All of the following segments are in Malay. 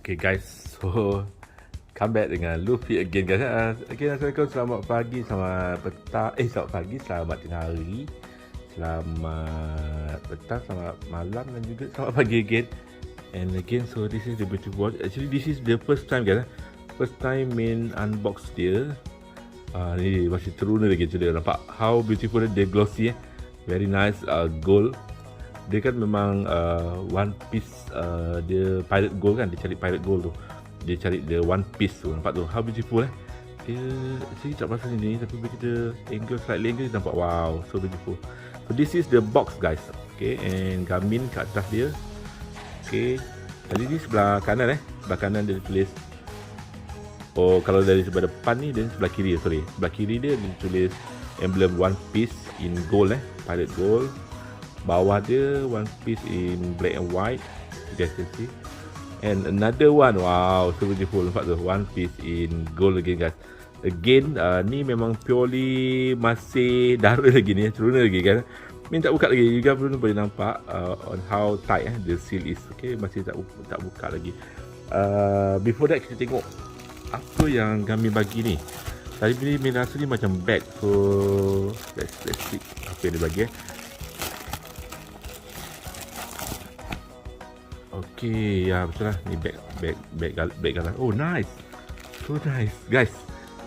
Okay guys, so come back dengan Luffy again guys. Again, Assalamualaikum, selamat pagi, selamat petang, selamat pagi, selamat tengah hari, selamat petang, selamat malam dan juga selamat pagi again. And again, so this is the beautiful watch. Actually this is the first time guys, first time main unbox dia. Ni masih teruna lagi tu dia, nampak how beautiful dia, glossy very nice, gold. Dia kan memang one piece, dia pirate gold kan, dia cari pirate gold tu, dia cari the one piece tu, nampak tu how beautiful dia actually tak pasal ni, tapi bila kita angle slightly angle nampak wow, so beautiful. So this is the box guys, okay, and gamin kat atas dia, okay. Tadi ni sebelah kanan sebelah kanan dia tulis, oh kalau dari sebelah depan ni, dan sebelah kiri, sebelah kiri dia tulis emblem one piece in gold, pirate gold. Bawah dia one piece in black and white, you guys can see. And another one, wow, so beautiful, nampak tu, one piece in gold again guys. Again, ni memang purely masih dara lagi ni, teruna lagi kan. Ni tak buka lagi, you guys boleh nampak on how tight the seal is, okay, masih tak buka lagi. Before that, kita tengok apa yang kami bagi ni. Tadi beli main rasa ni macam bag, so let's see apa yang dia bagi Okay, ya betul lah. Ni bag galas. Oh nice, so nice guys.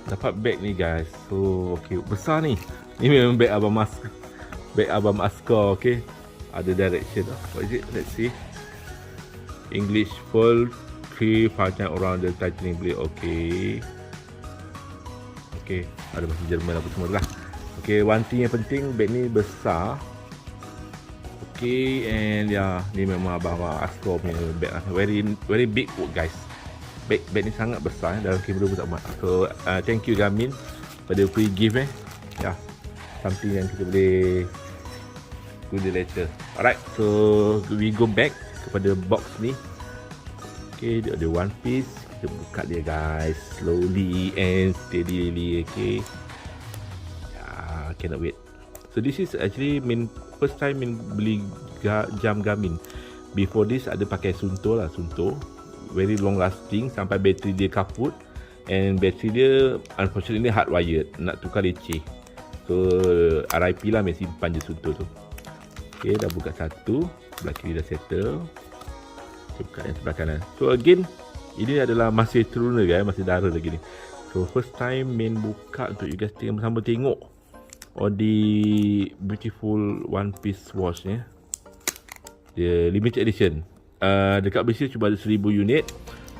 Dapat bag ni guys. So okay, besar ni. Ni memang bag abang Askar. Okay, ada direction. What is it? Let's see. English full free panjang around the tightening blade. Okay, ada bahasa Jerman apa semua lah. Okay, one thing yang penting, bag ni besar. Okay, and ni memang abang Askar punya bag lah. Very big guys. Bag ni sangat besar, dalam kamera pun tak muat. So thank you Gamin pada free gift something yang kita boleh guna later. Alright, so we go back kepada box ni. Okay, dia ada one piece. Kita buka dia guys, slowly and steadily. Okay, cannot wait. So this is actually first time beli jam Garmin. Before this ada pakai Sunto, very long lasting sampai bateri dia kaput, and bateri dia unfortunately hardwired, nak tukar leceh. So RIP lah, main simpan je Sunto tu. Okay, dah buka satu, sebelah kiri dah settle. Kita buka yang sebelah kanan. So again, ini adalah masih teruna guys, masih dara lagi ni. So first time main buka untuk you guys sama tengok the beautiful one piece watch ni. Dia limited edition. Dekat Malaysia cuma ada 1000 unit.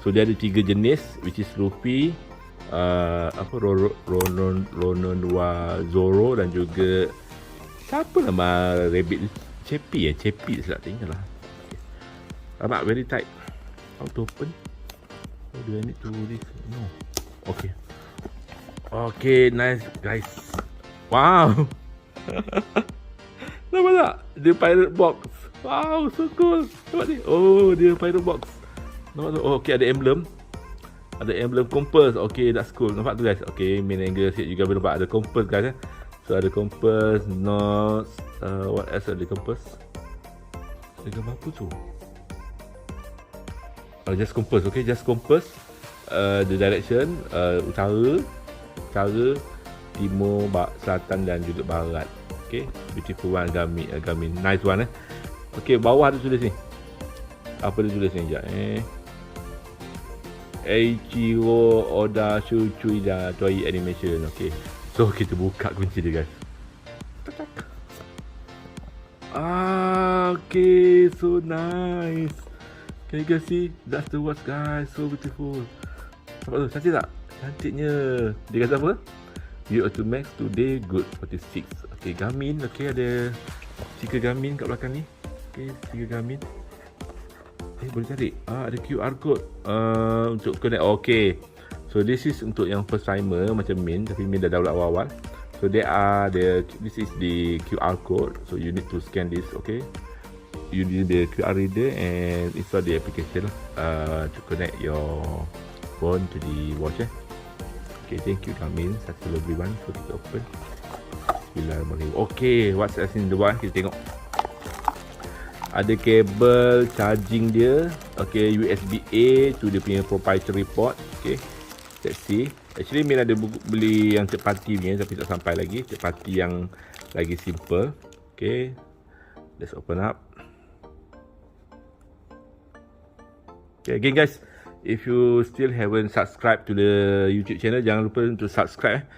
So dia ada 3 jenis, which is Luffy, Ronon 2 Zoro, dan juga siapa nama rabbit, Cepi silap tinggal lah. Nampak very tight. How to open? How do I need to do this? No. Okay, nice guys. Wow. Nampak tak? Dia pirate box. Wow, so cool. Nampak ni? Oh, dia pirate box. Nampak tu? Oh, okay, ada emblem. Ada emblem compass. Okay, that's cool. Nampak tu guys? Okay, main angle sikit juga boleh nampak. Ada compass guys. So ada compass, notes, what else ada compass? Ada gambar apa tu? Just compass. Okay, just compass. The direction, utara, timur, selatan dan juga barat. Okay, beautiful one Garmin, nice one Okay, bawah ada tulis ni. Apa dia tulis ni? Sekejap Eiichiro Oda Shuchuida Toei Animation. Okay, so kita buka kunci dia guys. Okay, so nice. Can you guys see? That's the watch guys, so beautiful. Nampak tu, cantik tak? Cantiknya. Dia kata apa? You are to max today, good 46. Okay, Garmin. Okay, ada stiker Garmin kat belakang ni. Okay, stiker Garmin. Boleh tarik. Ada QR code untuk connect. Okay, so this is untuk yang first timer macam Min, tapi Min dah download awal-awal. So this is the QR code. So you need to scan this. Okay, you need the QR reader and install the application to connect your phone to the watch. Okay, thank you Garmin, satu lovely one. So kita open. Bismillahirrahmanirrahim. Okay, what's in the one? Kita tengok. Ada kabel charging dia. Okay, USB A to dia punya proprietary port. Okay, let's see. Actually Min ada beli yang third party punya tapi tak sampai lagi. Third party yang lagi simple. Okay, let's open up. Okay, again guys, if you still haven't subscribed to the YouTube channel, jangan lupa untuk subscribe.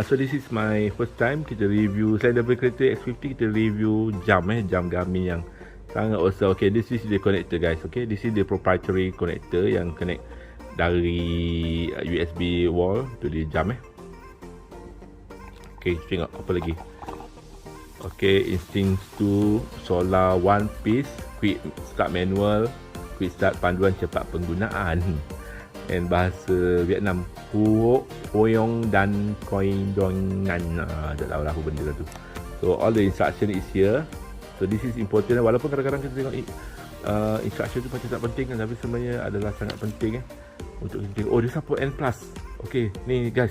So this is my first time kita review, selain daripada kereta X50, kita review jam Garmin yang sangat awesome. Okay, this is the connector guys. Okay, this is the proprietary connector yang connect dari USB wall to the jam. Okay, tengok apa lagi. Okay, Instinct 2 solar one piece, quick start manual, quick start panduan cepat penggunaan, and bahasa Vietnam, Huok, Hoyong dan Koindongan. Tak tahu lah apa benda tu. So all the instruction is here. So this is important, walaupun kadang-kadang kita tengok instruction tu macam tak penting kan, tapi sebenarnya adalah sangat penting untuk kita tengok. Oh, dia support N+. Okay, ni guys.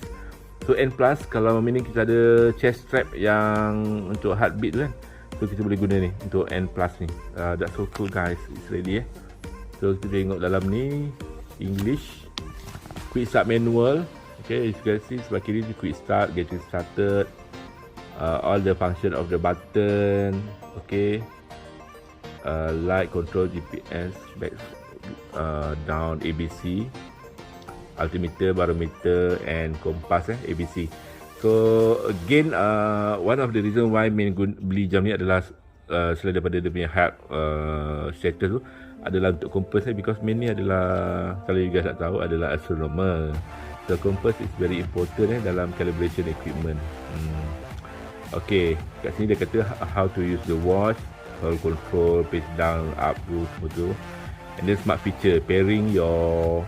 So N+, kalau meaning kita ada chest strap yang untuk heartbeat tu kan, so kita boleh guna ni untuk N+ ni. That's so cool guys. It's ready So kita tengok dalam ni, English, quick start manual. Okay, as you can see sebelah kiri quick start, getting started, all the function of the button. Okay, light control, GPS, back, down, ABC, altimeter, barometer, and compass ABC. So again, one of the reason why main beli jam ni adalah selain daripada dia punya heart status tu, adalah untuk compass because main ni adalah, kalau you guys tak tahu, adalah astronomer. So compass is very important dalam calibration equipment. Okay, kat sini dia kata how to use the watch, how control, pace down, up, semua tu. And then smart feature, pairing your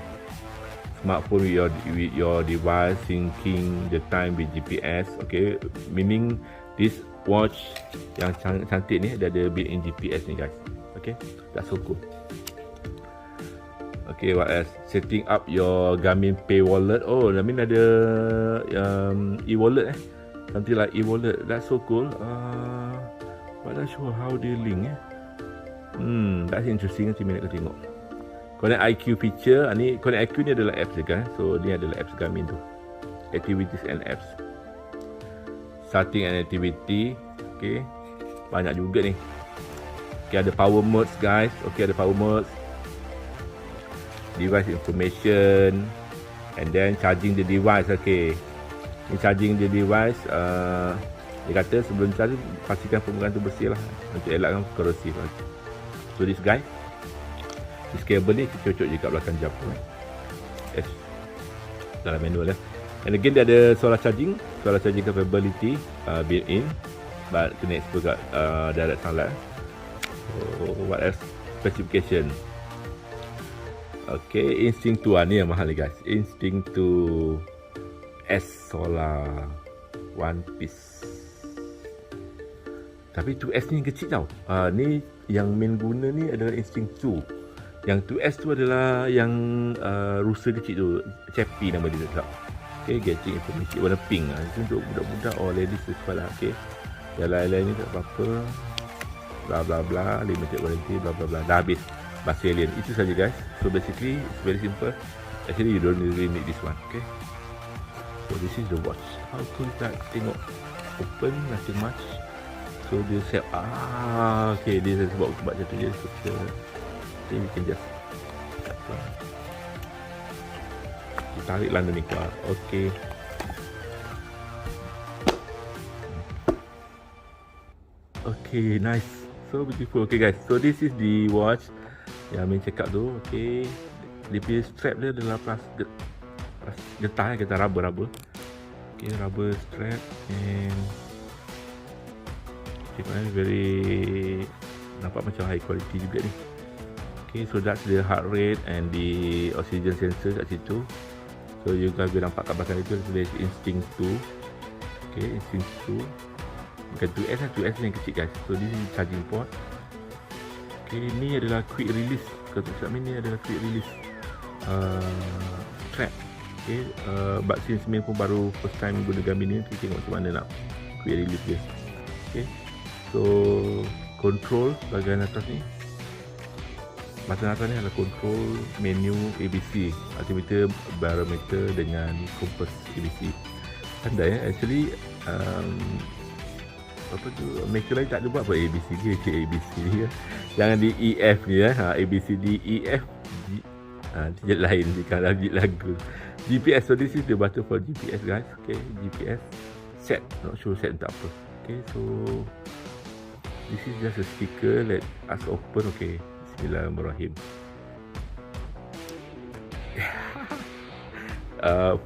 smartphone with your device, syncing the time with GPS. Okay, meaning this watch yang cantik ni dia ada built-in GPS ni guys. Okay, that's so cool. Okay, what else? Setting up your Garmin Pay wallet. Oh, Garmin ada e-wallet something like e-wallet. That's so cool. But not sure how they link that's interesting. Nanti minat kita tengok. Connect IQ feature. Ni Connect IQ ni adalah apps kan. So ni adalah apps Garmin tu. Activities and apps. Starting and activity. Okay, banyak juga ni. Okay, ada power modes guys. Okay, ada power modes, device information, and then charging the device. Okay, ni charging the device. Dia kata sebelum charge pastikan permukaan tu bersih lah untuk elakkan korosif. So this guy, this cable ni cocok je kat belakang jam tu. Yes, dalam manual And again dia ada solar charging capability built in, but kena expose kat direct sunlight. So what else? Specification. Okay, Instinct 2 ni yang mahal ni guys. Instinct 2 S solar one piece. Tapi 2S ni yang kecil tau. Ni yang main guna ni adalah Instinct 2. Yang 2S tu adalah yang rusa kecil tu. Chappy nama dia tak. Okay, getting information warna pink. Itu untuk budak-budak or ladies sesuai lah. Okay, yang lain-lain ni tak apa-apa. Bla bla bla, limited warranty, bla bla bla. Dah habis bahasa alien. Itu saja guys. So basically it's very simple. Actually you don't really need this one. Okay, so this is the watch. How cool is that? Tengok, open, nothing much. So dia set. Okay, dia sebab macam tu je. So okay, we can just tarik London ni keluar. Okay, okay, nice. So beautiful. Okay guys, so this is the watch yang main cakap tu. Okay, dia punya strap dia adalah getah kita rubber. Okay, rubber strap and very nampak macam high quality juga ni. Okay, so that's the heart rate and the oxygen sensor kat situ. So you guys boleh nampak kat belakang itu tulis Instinct 2. Okay, Instinct 2. Bukan 2S lah, 2S ni yang kecil guys. So this is charging port. Okay, ni adalah quick release. Kalau tak silap ni adalah quick release strap. Okay, but since Min pun baru first time guna Garmin ni, kita tengok macam mana nak quick release dia. Okay, so control bahagian atas ni. Button atas ni adalah control menu ABC, altimeter, barometer dengan kompas ABC. Pandai actually apa tu, maker lain tak ada buat apa ABCD, ABCD ya. Jangan di EF ni ya. ABCD EF dia lain di kalau lagu. GPS, so this is the button for GPS guys. Okay, GPS set, not sure set untuk apa. Okay, so this is just a sticker. Let us open. Okay, bismillahirrahmanirrahim.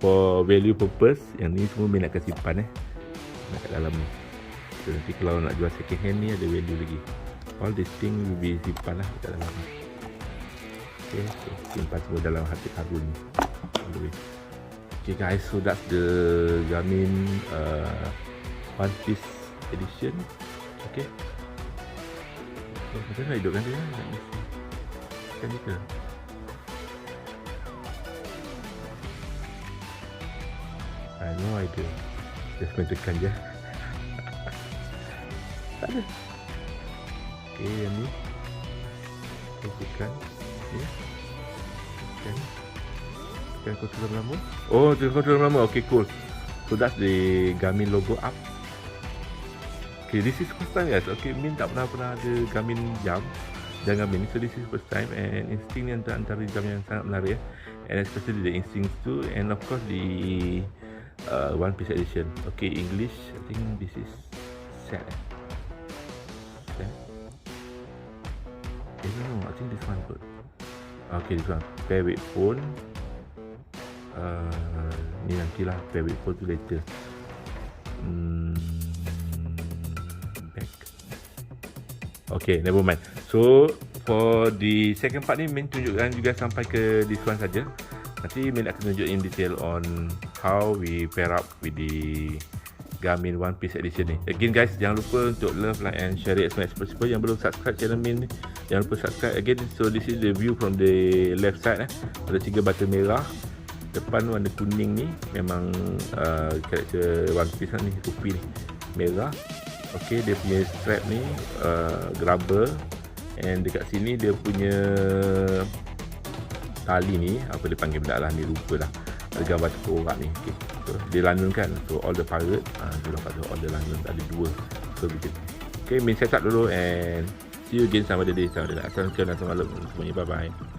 For value purpose, yang ni semua nak kasi simpan nak kat dalam ni. So, nanti kalau nak jual second hand ni ada value lagi. All this thing will be simpan lah kat dalam ni. Okay, so simpan semua dalam hati karun ni. Okay guys, so that's the Garmin One Piece Edition. Okay, so macam mana hidupkan dia? Nak mesti kan ni ke? I have no idea. Just main tekan je. Tak ada. Okay, yang ni tekan. Okay. Tekan kontrol lama. Oh, tekan kontrol lama. Okay, cool. So that's the Garmin logo up. Okay, this is first time guys. Okay, Min tak pernah ada Garmin jam dan Garmin ni. So this is first time, and Instinct ni antara jam yang sangat menarik and especially the Instinct 2, and of course the One Piece Edition. Okay, English, I think this is set. No, I think this one good. Okay, this one pair with phone. Ni nantilah, pair with phone tu later. Back. Okay, never mind. So for the second part ni, Min tunjukkan juga sampai ke this one saja. Nanti Min akan tunjuk in detail on how we pair up with the Garmin One Piece Edition ni. Again guys, jangan lupa untuk love, like and share it as much as possible. Yang belum subscribe channel Min ni, jangan lupa subscribe. Again, so this is the view from the left side. Ada 3 button merah. Depan warna kuning ni memang karakter One Piece ni, Rupi ni, merah. Okay, dia punya strap ni rubber, and dekat sini dia punya tali ni, apa dia panggil benda lah ni, lupa dah. Ada gambar tengkorak ni. Okay, so dia London kan, so all the pirate dia dapat all the London, ada 2. So begitu. Okay, main set up dulu and see you again sama ada day, sama ada. Assalamualaikum warahmatullahi wabarakatuh. Bye bye.